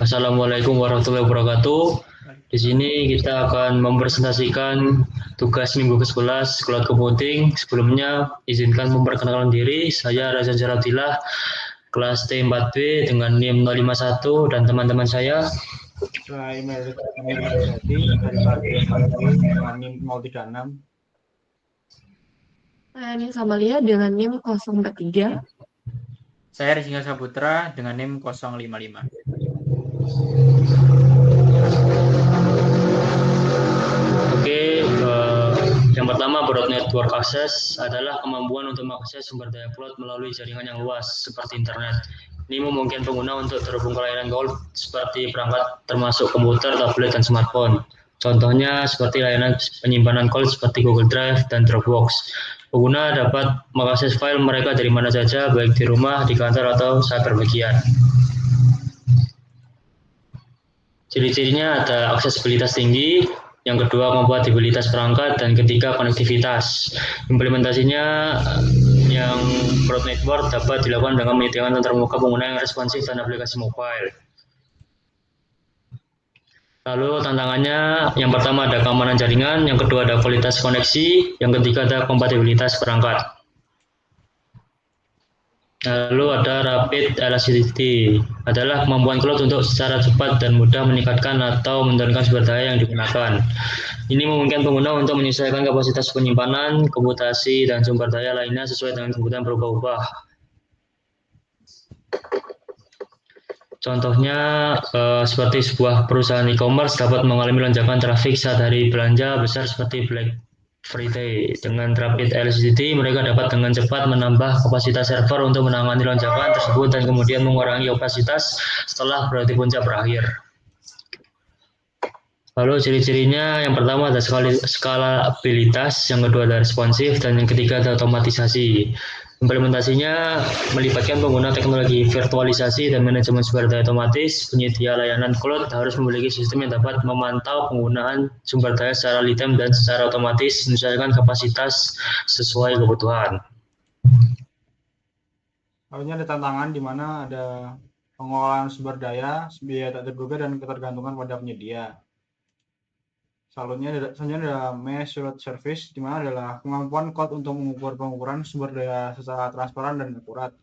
Assalamualaikum warahmatullahi wabarakatuh. Di sini kita akan mempresentasikan tugas minggu ke-11 Cloud Computing. Sebelumnya, izinkan memperkenalkan diri. Saya Razan Zaratillah, kelas T4B dengan NIM 051 dan teman-teman saya. Saya Emil Rizati dari kelas T4B dengan NIM 036. Saya Nia Samalia dengan NIM 043. Saya Rizky Saputra dengan NIM 055. Oke, yang pertama broad network access adalah kemampuan untuk mengakses sumber daya cloud melalui jaringan yang luas seperti internet. Ini memungkinkan pengguna untuk terhubung ke layanan cloud seperti perangkat termasuk komputer, tablet, dan smartphone. Contohnya seperti layanan penyimpanan cloud seperti Google Drive dan Dropbox. Pengguna dapat mengakses file mereka dari mana saja, baik di rumah, di kantor, atau saat berpergian. Ciri-cirinya ada aksesibilitas tinggi, yang kedua kompatibilitas perangkat, dan ketiga konektivitas. Implementasinya yang broad network dapat dilakukan dengan menyediakan antarmuka pengguna yang responsif dan aplikasi mobile. Lalu tantangannya, yang pertama ada keamanan jaringan, yang kedua ada kualitas koneksi, yang ketiga ada kompatibilitas perangkat. Lalu ada rapid elasticity, adalah kemampuan cloud untuk secara cepat dan mudah meningkatkan atau menurunkan sumber daya yang digunakan. Ini memungkinkan pengguna untuk menyesuaikan kapasitas penyimpanan, komputasi, dan sumber daya lainnya sesuai dengan kebutuhan berubah-ubah. Contohnya seperti sebuah perusahaan e-commerce dapat mengalami lonjakan trafik saat hari belanja besar seperti Black Friday. Dengan rapid elasticity, mereka dapat dengan cepat menambah kapasitas server untuk menangani lonjakan tersebut dan kemudian mengurangi kapasitas setelah berarti puncak berakhir. Lalu ciri-cirinya yang pertama ada skalabilitas, yang kedua ada responsif, dan yang ketiga ada otomatisasi. Implementasinya melibatkan pengguna teknologi virtualisasi dan manajemen sumber daya otomatis. Penyedia layanan cloud harus memiliki sistem yang dapat memantau penggunaan sumber daya secara real time dan secara otomatis menyesuaikan kapasitas sesuai kebutuhan. Lalu ada tantangan di mana ada pengelolaan sumber daya, biaya tak terduga, dan ketergantungan pada penyedia. Selanjutnya ada measured service, di mana adalah kemampuan cloud untuk mengukur pengukuran sumber daya secara transparan dan akurat.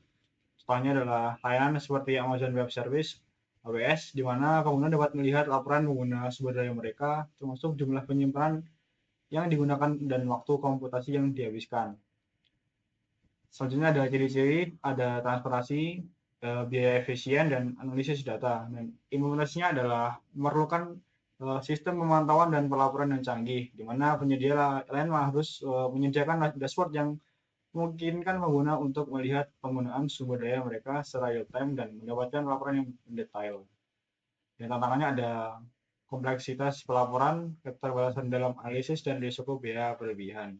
Contohnya adalah layanan seperti Amazon Web Service, AWS, di mana pengguna dapat melihat laporan pengguna sumber daya mereka, termasuk jumlah penyimpanan yang digunakan dan waktu komputasi yang dihabiskan. Selanjutnya ada ciri-ciri, ada transparansi, biaya efisien, dan analisis data. Dan implementasinya adalah memerlukan sistem pemantauan dan pelaporan yang canggih, di mana penyedia lain harus menyediakan dashboard yang memungkinkan pengguna untuk melihat penggunaan sumber daya mereka secara real time dan mendapatkan laporan yang detail. Dan tantangannya ada kompleksitas pelaporan, keterbatasan dalam analisis, dan risiko biaya berlebihan.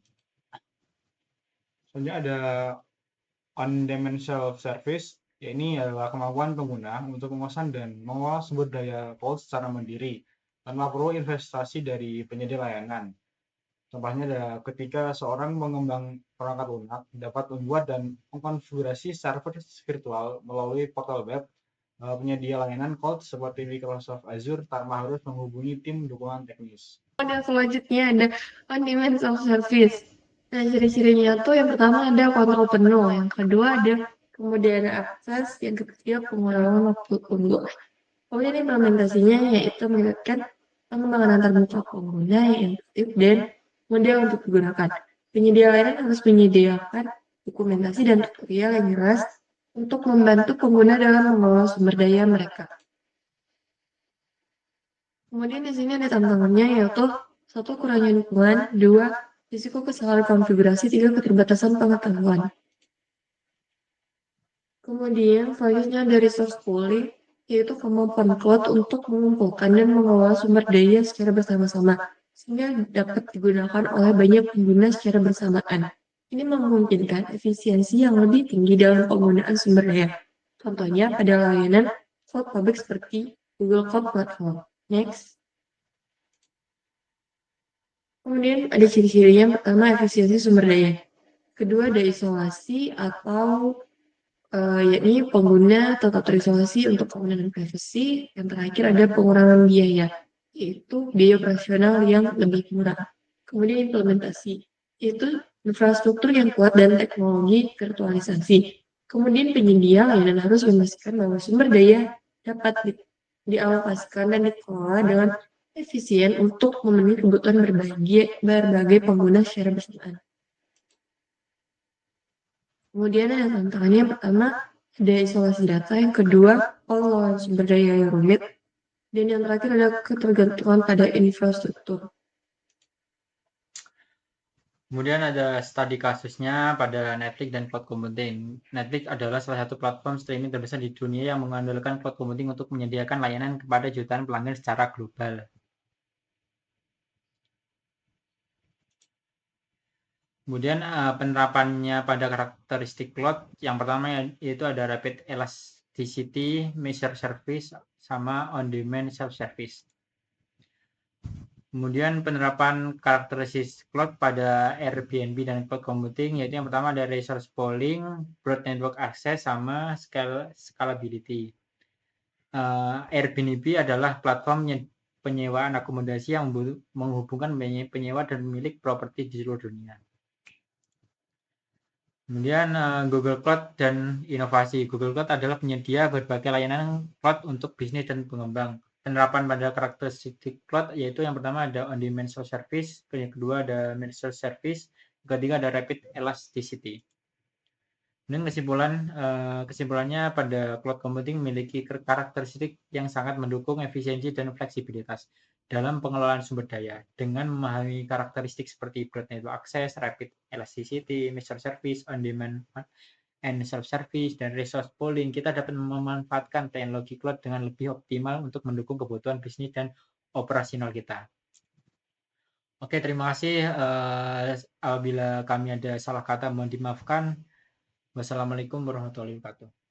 Selanjutnya ada on-demand self-service, yaitu adalah kemampuan pengguna untuk memesan dan mengolah sumber daya cloud secara mandiri tanpa perlu investasi dari penyedia layanan. Contohnya ada ketika seorang pengembang perangkat lunak dapat membuat dan mengkonfigurasi server virtual melalui portal web penyedia layanan cloud seperti Microsoft Azure tanpa harus menghubungi tim dukungan teknis. Dan selanjutnya ada on-demand self-service. Nah, ciri-cirinya tuh yang pertama ada kontrol penuh, yang kedua ada kemudian akses, yang ketiga pengurangan waktu tunggu. Kemudian implementasinya yaitu melibatkan pengembangan antarmuka pengguna yang efektif dan mudah untuk digunakan. Penyedia layanan harus menyediakan dokumentasi dan tutorial yang jelas untuk membantu pengguna dalam mengelola sumber daya mereka. Kemudian di sini ada tantangannya yaitu 1. Kurangnya dukungan, 2. Risiko kesalahan konfigurasi, 3. Keterbatasan pengetahuan. Kemudian selanjutnya ada resource pooling, yaitu kemampuan cloud untuk mengumpulkan dan mengelola sumber daya secara bersama-sama, sehingga dapat digunakan oleh banyak pengguna secara bersamaan. Ini memungkinkan efisiensi yang lebih tinggi dalam penggunaan sumber daya. Contohnya pada layanan cloud public seperti Google Cloud Platform. Next. Kemudian ada ciri-cirinya, pertama efisiensi sumber daya. Kedua ada isolasi atau yakni pengguna tetap terisolasi untuk keamanan dan privasi. Yang terakhir ada pengurangan biaya, yaitu biaya operasional yang lebih murah. Kemudian implementasi, yaitu infrastruktur yang kuat dan teknologi virtualisasi. Kemudian penyedia layanan harus memastikan bahwa sumber daya dapat dialokasikan dan dikelola dengan efisien untuk memenuhi kebutuhan berbagai pengguna secara bersamaan. Kemudian ada tantangannya yang pertama ada isolasi data, yang kedua pengelolaan sumber daya yang rumit, dan yang terakhir ada ketergantungan pada infrastruktur. Kemudian ada studi kasusnya pada Netflix dan cloud computing. Netflix adalah salah satu platform streaming terbesar di dunia yang mengandalkan cloud computing untuk menyediakan layanan kepada jutaan pelanggan secara global. Kemudian penerapannya pada karakteristik cloud, yang pertama yaitu ada rapid elasticity, measure service, sama on-demand self-service. Kemudian penerapan karakteristik cloud pada Airbnb dan cloud computing, yaitu yang pertama ada resource pooling, broad network access, sama scalability. Airbnb adalah platform penyewaan akomodasi yang menghubungkan penyewa dan pemilik properti di seluruh dunia. Kemudian Google Cloud dan inovasi. Google Cloud adalah penyedia berbagai layanan cloud untuk bisnis dan pengembang. Penerapan pada karakteristik cloud yaitu yang pertama ada on-demand service, yang kedua ada managed service, yang ketiga ada rapid elasticity. Dan kesimpulannya pada cloud computing memiliki karakteristik yang sangat mendukung efisiensi dan fleksibilitas dalam pengelolaan sumber daya. Dengan memahami karakteristik seperti broad network access, rapid elasticity, master service, on-demand and self-service, dan resource pooling, kita dapat memanfaatkan teknologi cloud dengan lebih optimal untuk mendukung kebutuhan bisnis dan operasional kita. Oke, terima kasih. Apabila kami ada salah kata, mohon dimaafkan. Wassalamualaikum warahmatullahi wabarakatuh.